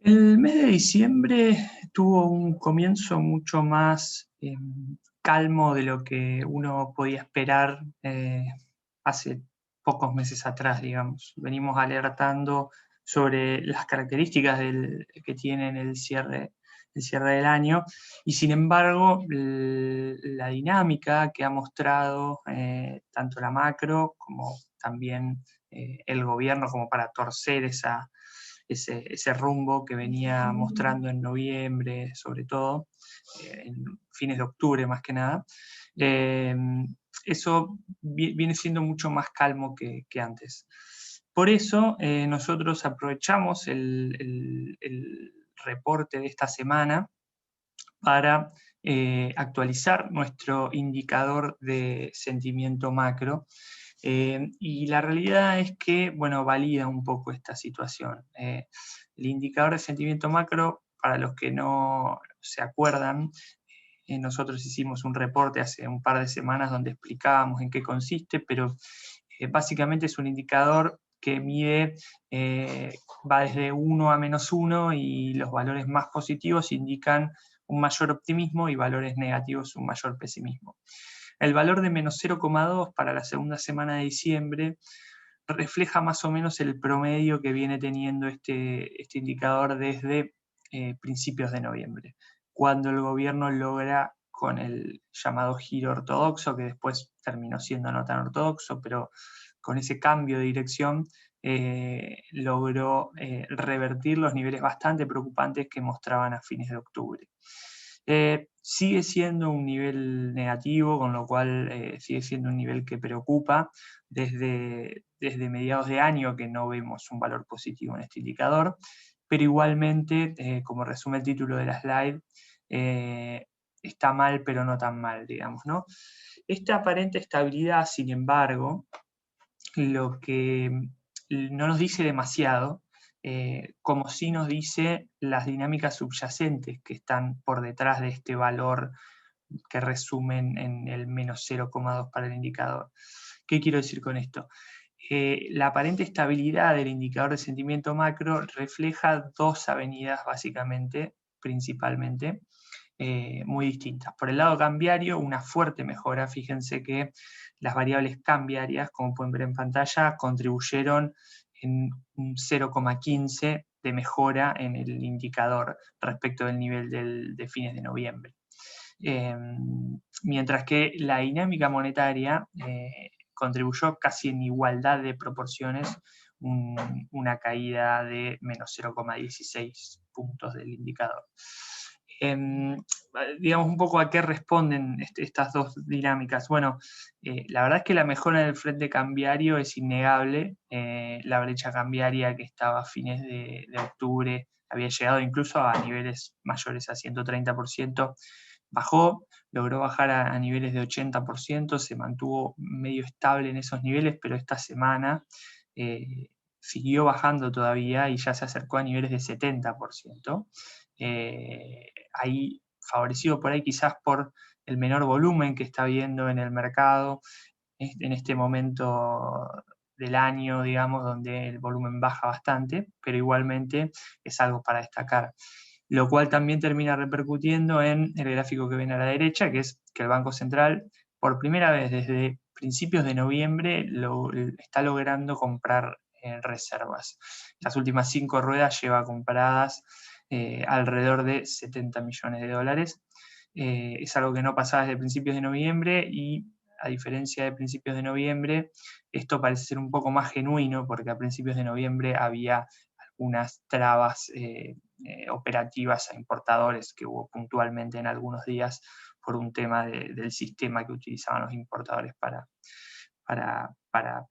El mes de diciembre tuvo un comienzo mucho más calmo de lo que uno podía esperar hace pocos meses atrás, digamos. Venimos alertando sobre las características que tienen el cierre del año, y sin embargo la dinámica que ha mostrado tanto la macro como también el gobierno, como para torcer ese rumbo que venía mostrando en noviembre, sobre todo, en fines de octubre más que nada, eh, eso viene siendo mucho más calmo que antes. Por eso nosotros aprovechamos el reporte de esta semana para actualizar nuestro indicador de sentimiento macro. Y la realidad es que, bueno, valida un poco esta situación. El indicador de sentimiento macro, para los que no se acuerdan, nosotros hicimos un reporte hace un par de semanas donde explicábamos en qué consiste, pero básicamente es un indicador que mide, va desde 1 a -1, y los valores más positivos indican un mayor optimismo y valores negativos un mayor pesimismo. El valor de -0,2 para la segunda semana de diciembre refleja más o menos el promedio que viene teniendo este indicador desde principios de noviembre, cuando el gobierno logra, con el llamado giro ortodoxo, que después terminó siendo no tan ortodoxo, pero con ese cambio de dirección, logró revertir los niveles bastante preocupantes que mostraban a fines de octubre. Sigue siendo un nivel negativo, con lo cual sigue siendo un nivel que preocupa. Desde mediados de año que no vemos un valor positivo en este indicador, pero igualmente, como resume el título de la slide, está mal pero no tan mal, digamos, ¿no? Esta aparente estabilidad, sin embargo, lo que no nos dice demasiado, como sí nos dice las dinámicas subyacentes que están por detrás de este valor que resumen en el -0,2 para el indicador. ¿Qué quiero decir con esto? La aparente estabilidad del indicador de sentimiento macro refleja dos avenidas, básicamente, principalmente, muy distintas. Por el lado cambiario, una fuerte mejora. Fíjense que las variables cambiarias, como pueden ver en pantalla, contribuyeron en un 0,15 de mejora en el indicador respecto del nivel de fines de noviembre. Mientras que la dinámica monetaria contribuyó casi en igualdad de proporciones, una caída de -0,16 puntos del indicador. Digamos un poco a qué responden estas dos dinámicas. Bueno, la verdad es que la mejora en el frente cambiario es innegable. La brecha cambiaria, que estaba a fines de octubre, había llegado incluso a niveles mayores a 130%, bajó, logró bajar a niveles de 80%, se mantuvo medio estable en esos niveles, pero esta semana siguió bajando todavía y ya se acercó a niveles de 70%. Ahí, favorecido por ahí quizás por el menor volumen que está habiendo en el mercado en este momento del año, digamos, donde el volumen baja bastante, pero igualmente es algo para destacar. Lo cual también termina repercutiendo en el gráfico que ven a la derecha, que es que el Banco Central, por primera vez desde principios de noviembre, está logrando comprar reservas. Las últimas 5 ruedas lleva compradas alrededor de 70 millones de dólares. Es algo que no pasaba desde principios de noviembre, y a diferencia de principios de noviembre, esto parece ser un poco más genuino, porque a principios de noviembre había algunas trabas operativas a importadores que hubo puntualmente en algunos días por un tema del sistema que utilizaban los importadores para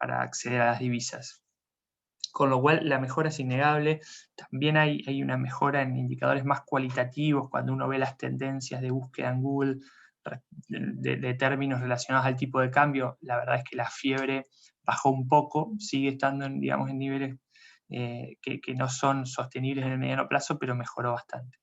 acceder a las divisas. Con lo cual la mejora es innegable. También hay una mejora en indicadores más cualitativos cuando uno ve las tendencias de búsqueda en Google de términos relacionados al tipo de cambio. La verdad es que la fiebre bajó un poco, sigue estando digamos, en niveles que no son sostenibles en el mediano plazo, pero mejoró bastante.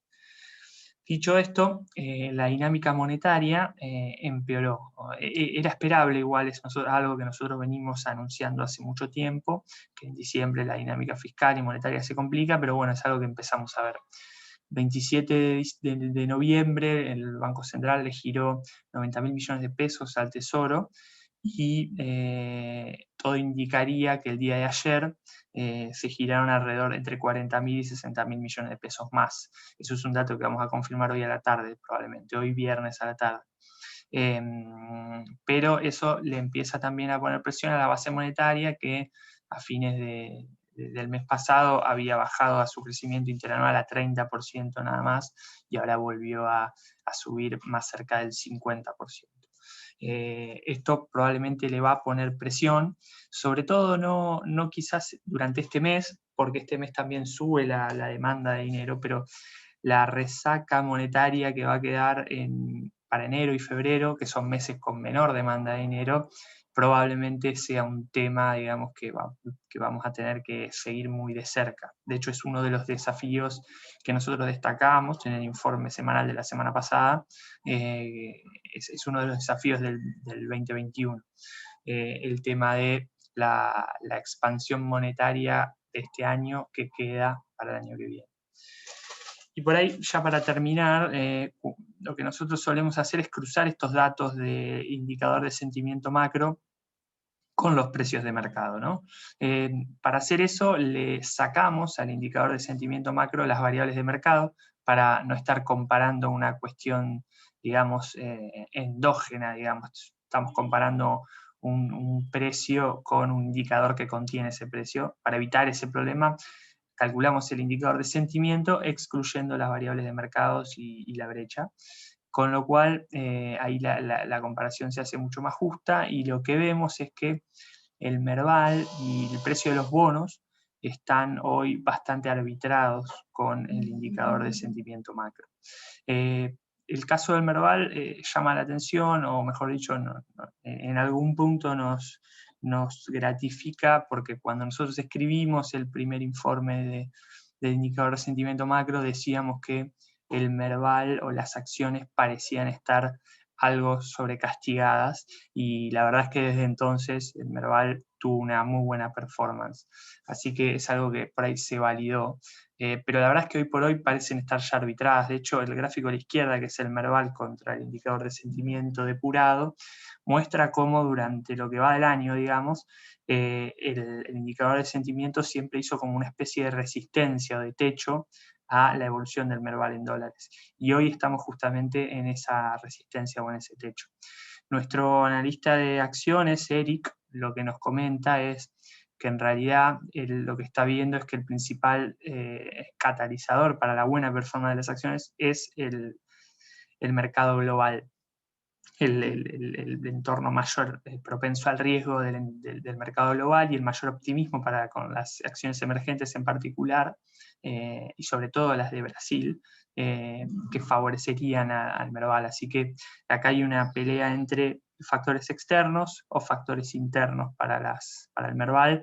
Dicho esto, la dinámica monetaria empeoró. Era esperable igual, es algo que nosotros venimos anunciando hace mucho tiempo, que en diciembre la dinámica fiscal y monetaria se complica, pero bueno, es algo que empezamos a ver. 27 de noviembre el Banco Central le giró 90.000 millones de pesos al Tesoro, y todo indicaría que el día de ayer se giraron alrededor entre 40.000 y 60.000 millones de pesos más. Eso es un dato que vamos a confirmar hoy a la tarde, probablemente, hoy viernes a la tarde. Pero eso le empieza también a poner presión a la base monetaria, que a fines del mes pasado había bajado a su crecimiento interanual a 30% nada más, y ahora volvió a subir más cerca del 50%. Esto probablemente le va a poner presión, sobre todo no quizás durante este mes, porque este mes también sube la demanda de dinero, pero la resaca monetaria que va a quedar para enero y febrero, que son meses con menor demanda de dinero, probablemente sea un tema, digamos, que vamos a tener que seguir muy de cerca. De hecho, es uno de los desafíos que nosotros destacamos en el informe semanal de la semana pasada. Es uno de los desafíos del 2021. El tema de la expansión monetaria de este año que queda para el año que viene. Y por ahí, ya para terminar, lo que nosotros solemos hacer es cruzar estos datos de indicador de sentimiento macro con los precios de mercado, ¿no? Para hacer eso, le sacamos al indicador de sentimiento macro las variables de mercado, para no estar comparando una cuestión, digamos, endógena, digamos. Estamos comparando un precio con un indicador que contiene ese precio. Para evitar ese problema, calculamos el indicador de sentimiento excluyendo las variables de mercados y la brecha, con lo cual ahí la comparación se hace mucho más justa, y lo que vemos es que el Merval y el precio de los bonos están hoy bastante arbitrados con el indicador de sentimiento macro. El caso del Merval llama la atención, o mejor dicho, en algún punto nos gratifica, porque cuando nosotros escribimos el primer informe del indicador de sentimiento macro, decíamos que el Merval o las acciones parecían estar algo sobrecastigadas, y la verdad es que desde entonces el Merval tuvo una muy buena performance. Así que es algo que por ahí se validó. Pero la verdad es que hoy por hoy parecen estar ya arbitradas. De hecho, el gráfico a la izquierda, que es el Merval contra el indicador de sentimiento depurado, muestra cómo durante lo que va del año, digamos, el indicador de sentimiento siempre hizo como una especie de resistencia o de techo a la evolución del Merval en dólares. Y hoy estamos justamente en esa resistencia o en ese techo. Nuestro analista de acciones, Eric, lo que nos comenta es que en realidad lo que está viendo es que el principal catalizador para la buena performance de las acciones es el mercado global, el entorno mayor propenso al riesgo del mercado global, y el mayor optimismo con las acciones emergentes en particular, y sobre todo las de Brasil, que favorecerían al Merval. Así que acá hay una pelea entre factores externos o factores internos para el Merval.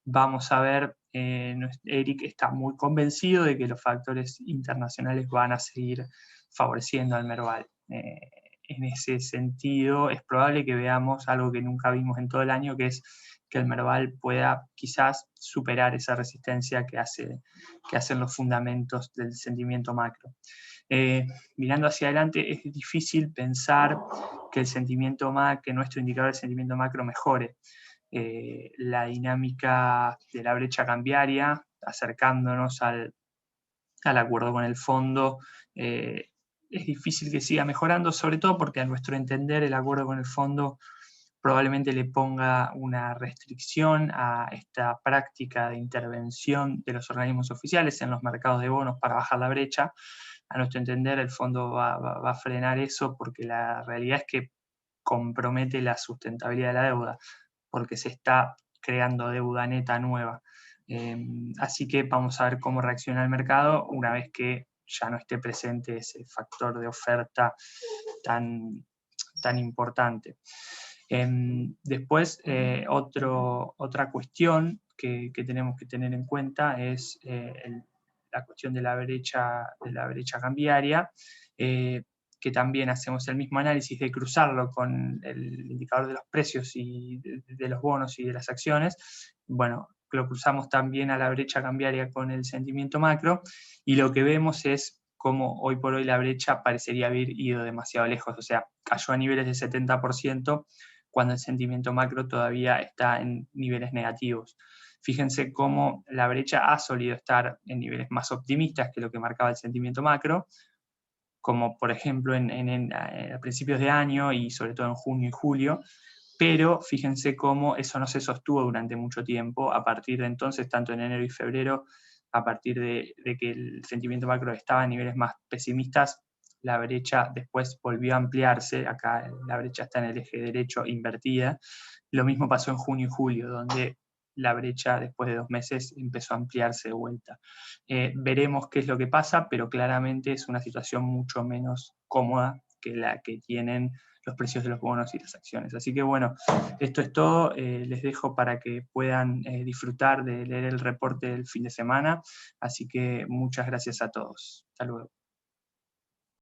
Vamos a ver, Eric está muy convencido de que los factores internacionales van a seguir favoreciendo al Merval. En ese sentido, es probable que veamos algo que nunca vimos en todo el año, que es que el Merval pueda quizás superar esa resistencia que hacen los fundamentos del sentimiento macro. Mirando hacia adelante, es difícil pensar que que nuestro indicador de sentimiento macro mejore. La dinámica de la brecha cambiaria, acercándonos al acuerdo con el fondo, es difícil que siga mejorando, sobre todo porque a nuestro entender el acuerdo con el fondo probablemente le ponga una restricción a esta práctica de intervención de los organismos oficiales en los mercados de bonos para bajar la brecha. A nuestro entender el fondo va a frenar eso, porque la realidad es que compromete la sustentabilidad de la deuda, porque se está creando deuda neta nueva. Así que vamos a ver cómo reacciona el mercado una vez que ya no esté presente ese factor de oferta tan importante. Después, otra cuestión que tenemos que tener en cuenta es la cuestión de la brecha cambiaria, que también hacemos el mismo análisis de cruzarlo con el indicador de los precios y de los bonos y de las acciones. Bueno, lo cruzamos también a la brecha cambiaria con el sentimiento macro, y lo que vemos es cómo hoy por hoy la brecha parecería haber ido demasiado lejos, o sea, cayó a niveles de 70% cuando el sentimiento macro todavía está en niveles negativos. Fíjense cómo la brecha ha solido estar en niveles más optimistas que lo que marcaba el sentimiento macro, como por ejemplo a principios de año y sobre todo en junio y julio, pero fíjense cómo eso no se sostuvo durante mucho tiempo. A partir de entonces, tanto en enero y febrero, a partir de que el sentimiento macro estaba en niveles más pesimistas, la brecha después volvió a ampliarse. Acá la brecha está en el eje derecho invertida. Lo mismo pasó en junio y julio, donde la brecha después de 2 meses empezó a ampliarse de vuelta. Veremos qué es lo que pasa, pero claramente es una situación mucho menos cómoda que la que tienen los precios de los bonos y las acciones. Así que bueno, esto es todo. Les dejo para que puedan disfrutar de leer el reporte del fin de semana. Así que muchas gracias a todos. Hasta luego.